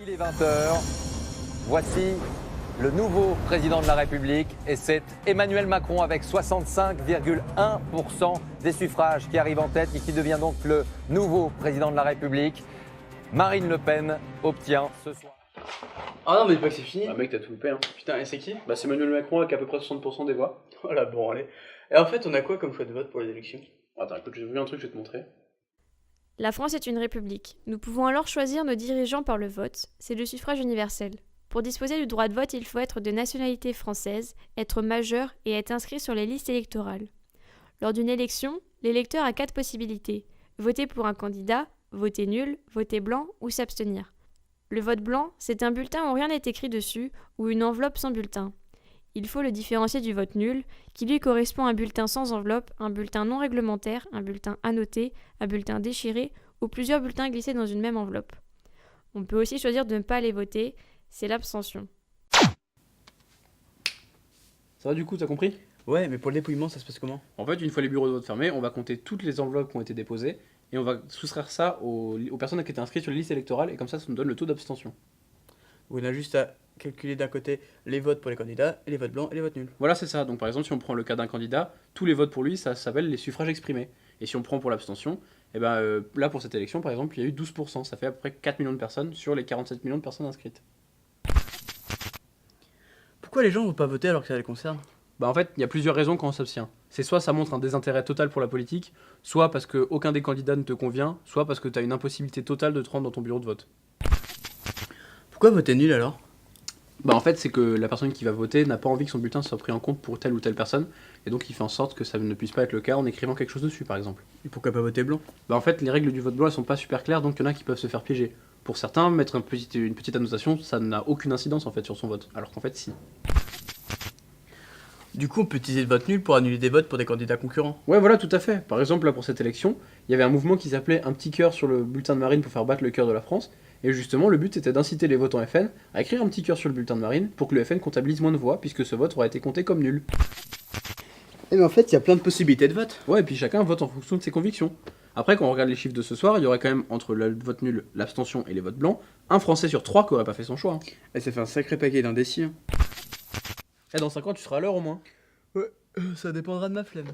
Il est 20h. Voici le nouveau président de la République et c'est Emmanuel Macron avec 65,1% des suffrages qui arrive en tête et qui devient donc le nouveau président de la République. Marine Le Pen obtient ce soir. Ah non mais dis pas que c'est fini. Bah mec t'as tout loupé hein. Putain, et c'est qui? Bah c'est Emmanuel Macron avec à peu près 60% des voix. Oh la bon allez. Et en fait on a quoi comme choix de vote pour les élections? Attends écoute j'ai vu un truc je vais te montrer. La France est une république. Nous pouvons alors choisir nos dirigeants par le vote. C'est le suffrage universel. Pour disposer du droit de vote, il faut être de nationalité française, être majeur et être inscrit sur les listes électorales. Lors d'une élection, l'électeur a 4 possibilités. Voter pour un candidat, voter nul, voter blanc ou s'abstenir. Le vote blanc, c'est un bulletin où rien n'est écrit dessus ou une enveloppe sans bulletin. Il faut le différencier du vote nul, qui lui correspond à un bulletin sans enveloppe, un bulletin non réglementaire, un bulletin annoté, un bulletin déchiré ou plusieurs bulletins glissés dans une même enveloppe. On peut aussi choisir de ne pas aller voter, c'est l'abstention. Ça va du coup t'as compris? Ouais, mais pour le dépouillement ça se passe comment? En fait une fois les bureaux de vote fermés on va compter toutes les enveloppes qui ont été déposées et on va soustraire ça aux personnes qui étaient inscrites sur les listes électorales et comme ça nous donne le taux d'abstention. On a juste à calculer d'un côté les votes pour les candidats et les votes blancs et les votes nuls. Voilà c'est ça, donc par exemple si on prend le cas d'un candidat, tous les votes pour lui ça s'appelle les suffrages exprimés. Et si on prend pour l'abstention, et là pour cette élection par exemple il y a eu 12%, ça fait à peu près 4 millions de personnes sur les 47 millions de personnes inscrites. Pourquoi les gens vont pas voter alors que ça les concerne? Bah en fait, il y a plusieurs raisons quand on s'abstient. C'est soit ça montre un désintérêt total pour la politique, soit parce qu'aucun des candidats ne te convient, soit parce que tu as une impossibilité totale de te rendre dans ton bureau de vote. Pourquoi voter nul alors? Bah en fait, c'est que la personne qui va voter n'a pas envie que son bulletin soit pris en compte pour telle ou telle personne, et donc il fait en sorte que ça ne puisse pas être le cas en écrivant quelque chose dessus par exemple. Et pourquoi pas voter blanc? Bah en fait, les règles du vote blanc elles sont pas super claires, donc il y en a qui peuvent se faire piéger. Pour certains, mettre une petite annotation, ça n'a aucune incidence en fait sur son vote, alors qu'en fait si. Du coup on peut utiliser le vote nul pour annuler des votes pour des candidats concurrents. Ouais voilà tout à fait. Par exemple là pour cette élection, il y avait un mouvement qui s'appelait un petit cœur sur le bulletin de Marine pour faire battre le cœur de la France. Et justement le but c'était d'inciter les votants FN à écrire un petit cœur sur le bulletin de Marine pour que le FN comptabilise moins de voix puisque ce vote aura été compté comme nul. Et mais en fait il y a plein de possibilités de vote. Ouais et puis chacun vote en fonction de ses convictions. Après quand on regarde les chiffres de ce soir, il y aurait quand même entre le vote nul, l'abstention et les votes blancs, un Français sur 3 qui aurait pas fait son choix. Et ça fait un sacré paquet d'indécis. Et dans 5 ans tu seras à l'heure au moins. Ouais, ça dépendra de ma flemme.